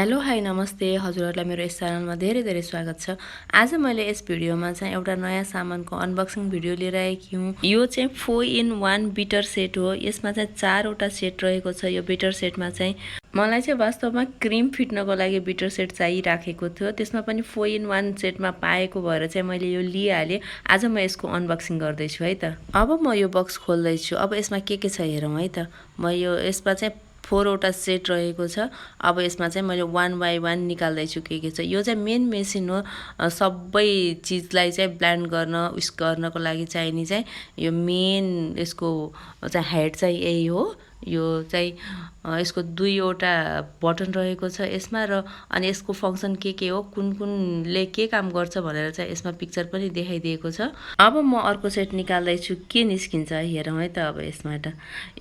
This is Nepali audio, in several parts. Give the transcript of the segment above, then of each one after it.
हेलो हाई नमस्ते हजुरहरूलाई मेरो यस च्यानलमा धेरै धेरै स्वागत छ। आज मैले यस भिडियोमा चाहिँ एउटा नयाँ सामानको अनबक्सिङ भिडियो लिएर आएकी हुँ। यो चाहिँ 4-in-1 बिटर सेट हो। यसमा चाहिँ 4वटा सेट रहेको छ। यो बिटर सेटमा चाहिँ मलाई चाहिँ वास्तवमा क्रिम फिट्नको लागि बिटर सेट चाहिराखेको थियो। त्यसमा पनि 4-in-1 सेटमा पाएको भएर चाहिँ मैले यो लिइहालेँ। आज म यसको अनबक्सिङ गर्दैछु है त। अब म यो बक्स खोल्दैछु। अब यसमा के छ हेरौँ है त। यसमा चाहिँ 4वटा सेट रहेको छ। अब यसमा चाहिँ मैले 1 बाई 1 निकाल्दैछु के छ। यो चाहिँ मेन मेसिन हो। सबै चिजलाई चाहिँ ब्लेन्ड गर्न उस गर्नको लागि चाहिने चाहिँ यो मेन यसको चाहिँ हेड चाहिँ यही हो। यो चाहिँ यसको 2वटा बटन रहेको छ यसमा र अनि यसको फङ्सन के हो, कुनले के काम गर्छ भनेर चाहिँ यसमा पिक्चर पनि देखाइदिएको छ। अब म अर्को सेट निकाल्दैछु के निस्किन्छ हेरौँ है त। अब यसबाट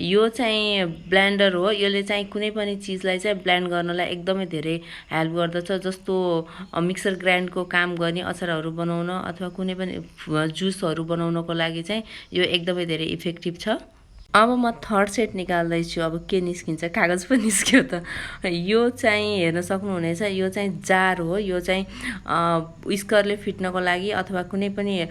यो चाहिँ ब्लेन्डर हो। यसले चाहिँ कुनै पनि चिजलाई चाहिँ ब्लेन्ड गर्नलाई एकदमै धेरै हेल्प गर्दछ। जस्तो मिक्सर ग्राइन्डको काम गर्ने, अचारहरू बनाउन अथवा कुनै पनि जुसहरू बनाउनको लागि चाहिँ यो एकदमै धेरै इफेक्टिभ छ। अब म थर्ड सेट निकाल्दैछु। अब के निस्किन्छ, कागज पनि निस्क्यो त। यो चाहिँ हेर्न सक्नुहुनेछ, यो चाहिँ जार हो। यो चाहिँ उस्करले फिट्नको लागि अथवा कुनै पनि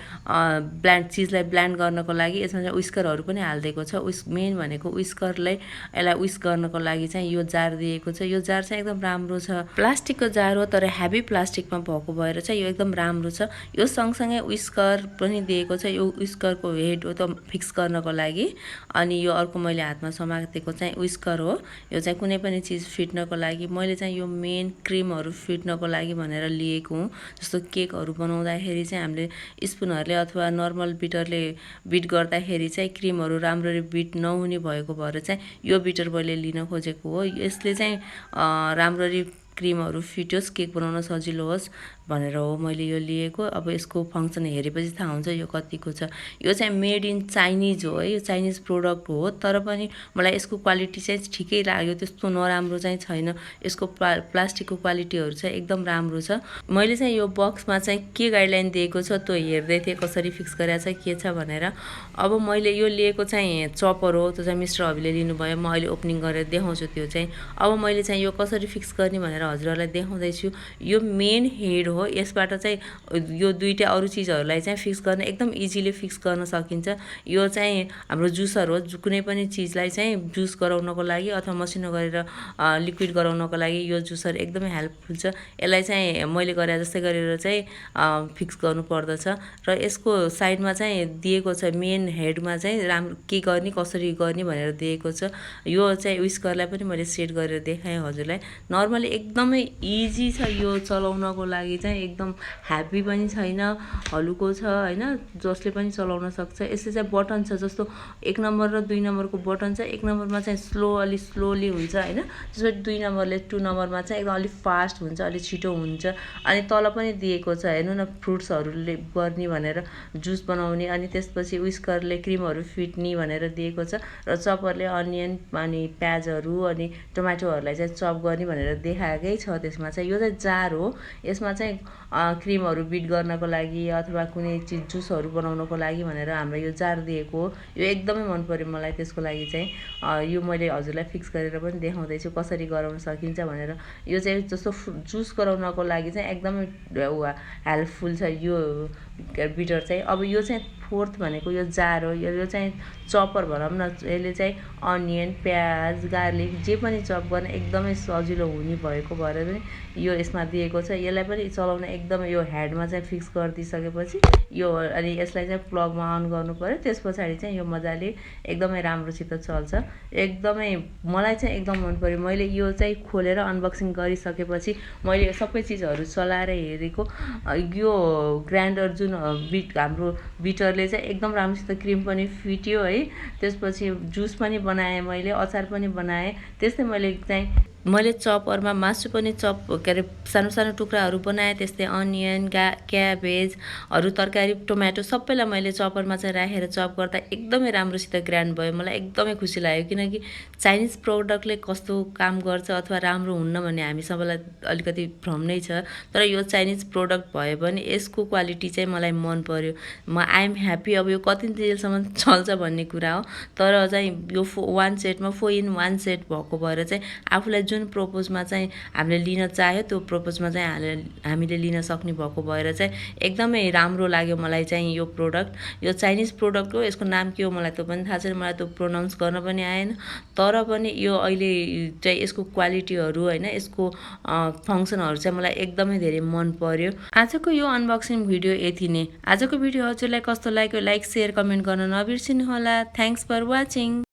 चिजलाई ब्लेन्ड गर्नको लागि यसमा चाहिँ उस्करहरू पनि हालिदिएको छ। मेन भनेको उस्करलाई यसलाई उइस गर्नको लागि चाहिँ यो जार दिएको छ। यो जार चाहिँ एकदम राम्रो छ। प्लास्टिकको जार हो तर हेभी प्लास्टिकमा भएको भएर चाहिँ यो एकदम राम्रो छ। यो सँगसँगै उस्कर पनि दिएको छ। यो उस्करको हेड हो त फिक्स गर्नको लागि। अनि यो अर्को मैले हातमा समातेको चाहिँ उस्कर हो। यो चाहिँ कुनै पनि चिज फिट्नको लागि। मैले चाहिँ यो मेन क्रिमहरू फिट्नको लागि भनेर लिएको हुँ। जस्तो केकहरू बनाउँदाखेरि चाहिँ हामीले स्पुनहरूले अथवा नर्मल बिटरले बिट गर्दाखेरि चाहिँ क्रिमहरू राम्ररी बिट नहुने भएको भएर चाहिँ यो बिटर मैले लिन खोजेको हो। यसले चाहिँ राम्ररी क्रिमहरू फिटोस्, केक बनाउन सजिलो होस् भनेर हो मैले यो लिएको। अब यसको फङ्सन हेरेपछि थाहा हुन्छ यो कतिको छ। यो चाहिँ मेड इन चाइनिज हो है। यो चाइनिज प्रोडक्ट हो तर पनि मलाई यसको क्वालिटी चाहिँ ठिकै लाग्यो, त्यस्तो नराम्रो चाहिँ छैन। यसको प्लास्टिकको क्वालिटीहरू चाहिँ एकदम राम्रो छ। मैले चाहिँ यो बक्समा चाहिँ के गाइडलाइन दिएको छ त्यो हेर्दै थिएँ, कसरी फिक्स गरेको छ के छ भनेर। अब मैले यो लिएको चाहिँ चपर हो। त्यो चाहिँ मिस्टर हबीले लिनुभयो। म अहिले ओपनिङ गरेर देखाउँछु त्यो चाहिँ। अब मैले चाहिँ यो कसरी फिक्स गर्ने भनेर हजुरहरूलाई देखाउँदैछु। यो मेन हेड हो। यसबाट चाहिँ यो दुईटा अरू चिजहरूलाई चाहिँ फिक्स गर्न एकदम इजिली फिक्स गर्न सकिन्छ। यो चाहिँ हाम्रो जुसर हो। कुनै पनि चिजलाई चाहिँ जुस गराउनको लागि अथवा मसिनो गरेर लिक्विड गराउनको लागि यो जुसर एकदमै हेल्पफुल छ। यसलाई चाहिँ मैले गरे जस्तै गरेर चाहिँ फिक्स गर्नु पर्दछ। र यसको साइडमा चाहिँ दिएको छ, मेन हेडमा चाहिँ राम्रो के गर्ने कसरी गर्ने भनेर दिएको छ। यो चाहिँ उस्करलाई पनि मैले सेट गरेर देखाएँ हजुरलाई। नर्मली एकदमै इजी छ यो चलाउनको लागि चाहिँ। एकदम हेभी पनि छैन, हलुको छ हैन, जसले पनि चलाउन सक्छ। यसले चाहिँ बटन छ, जस्तो 1 नम्बर र 2 नम्बरको बटन छ। 1 नम्बरमा चाहिँ स्लोली हुन्छ हैन, त्यसपछि 2 नम्बरले 2 नम्बरमा चाहिँ एकदम अलिक फास्ट हुन्छ, अलिक छिटो हुन्छ। अनि तल पनि दिएको छ हेर्नु न, फ्रुट्सहरूले गर्ने भनेर जुस बनाउने, अनि त्यसपछि उस्करले क्रिमहरू फिट्ने भनेर दिएको छ। र चपरले अनियन अनि प्याजहरू अनि टमाटोहरूलाई चाहिँ चप गर्ने भनेर देखाएकै छ त्यसमा चाहिँ। यो चाहिँ जार हो। यसमा चाहिँ क्रिमहरू बिट गर्नको लागि अथवा कुनै चिज जुसहरू बनाउनको लागि भनेर हाम्रो यो जार दिएको हो। यो एकदमै मन पर्यो मलाई। त्यसको लागि चाहिँ यो मैले हजुरलाई फिक्स गरेर पनि देखाउँदैछु कसरी गराउन सकिन्छ भनेर। यो चाहिँ जस्तो जुस गराउनको लागि चाहिँ एकदमै हेल्पफुल छ यो बिटर चाहिँ। अब यो चाहिँ फोर्थ भनेको यो जार हो। यो चाहिँ चपर भनौँ न। यसले चाहिँ अनियन, प्याज, गार्लिक जे पनि चप गर्न एकदमै सजिलो हुने भएको भएर पनि यो यसमा दिएको छ। यसलाई पनि चलाउन एकदमै यो हेडमा चाहिँ फिक्स गरिदिइसकेपछि यो अनि यसलाई चाहिँ प्लगमा अन गर्नु पर्यो। त्यस पछाडि चाहिँ यो मजाले एकदमै राम्रोसित चल्छ। एकदमै मलाई चाहिँ एकदम मन पर्यो। मैले यो चाहिँ खोलेर अनबक्सिङ गरिसकेपछि मैले सबै चिजहरू चलाएर हेरेको। यो ग्राइन्डर जुन हाम्रो बिटरले चाहिँ एकदम राम्रोसित क्रिम पनि फिट्यो है। त्यसपछि जुस पनि बनाएँ मैले, अचार पनि बनाएँ। त्यस्तै मैले चपरमा मासु पनि के अरे सानो सानो टुक्राहरू बनाएँ। त्यस्तै अनियन, क्याबेजहरू, तरकारी, टोमेटो सबैलाई मैले चपरमा चाहिँ राखेर चप गर्दा एकदमै राम्रोसित ग्राइन्ड भयो। मलाई एकदमै खुसी लाग्यो, किनकि चाइनिज प्रोडक्टले कस्तो काम गर्छ अथवा राम्रो हुन्न भन्ने हामी सबैलाई अलिकति भ्रम नै छ। तर यो चाइनिज प्रोडक्ट भए पनि यसको क्वालिटी चाहिँ मलाई मन पर्यो। I am happy. अब यो कति दिनसम्म चल्छ भन्ने कुरा हो। तर चाहिँ यो 1 सेटमा 4-in-1 सेट भएको भएर चाहिँ आफूलाई जुन जुन प्रपोजमा चाहिँ हामीले लिन चाह्यो त्यो प्रपोजमा चाहिँ हामीले लिन सक्ने भएको भएर चाहिँ एकदमै राम्रो लाग्यो मलाई चाहिँ यो प्रोडक्ट। यो चाइनिज प्रोडक्ट हो, यसको नाम के हो मलाई त्यो पनि थाहा छैन, मलाई त्यो प्रोनाउन्स गर्न पनि आएन। तर पनि यो अहिले चाहिँ यसको क्वालिटीहरू होइन, यसको फङ्सनहरू चाहिँ मलाई एकदमै धेरै मन पर्यो। आजको यो अनबक्सिङ भिडियो यति नै। आजको भिडियो हजुरलाई कस्तो लाग्यो लाइक, सेयर, कमेन्ट गर्न नबिर्सिनु होला। Thanks for watching.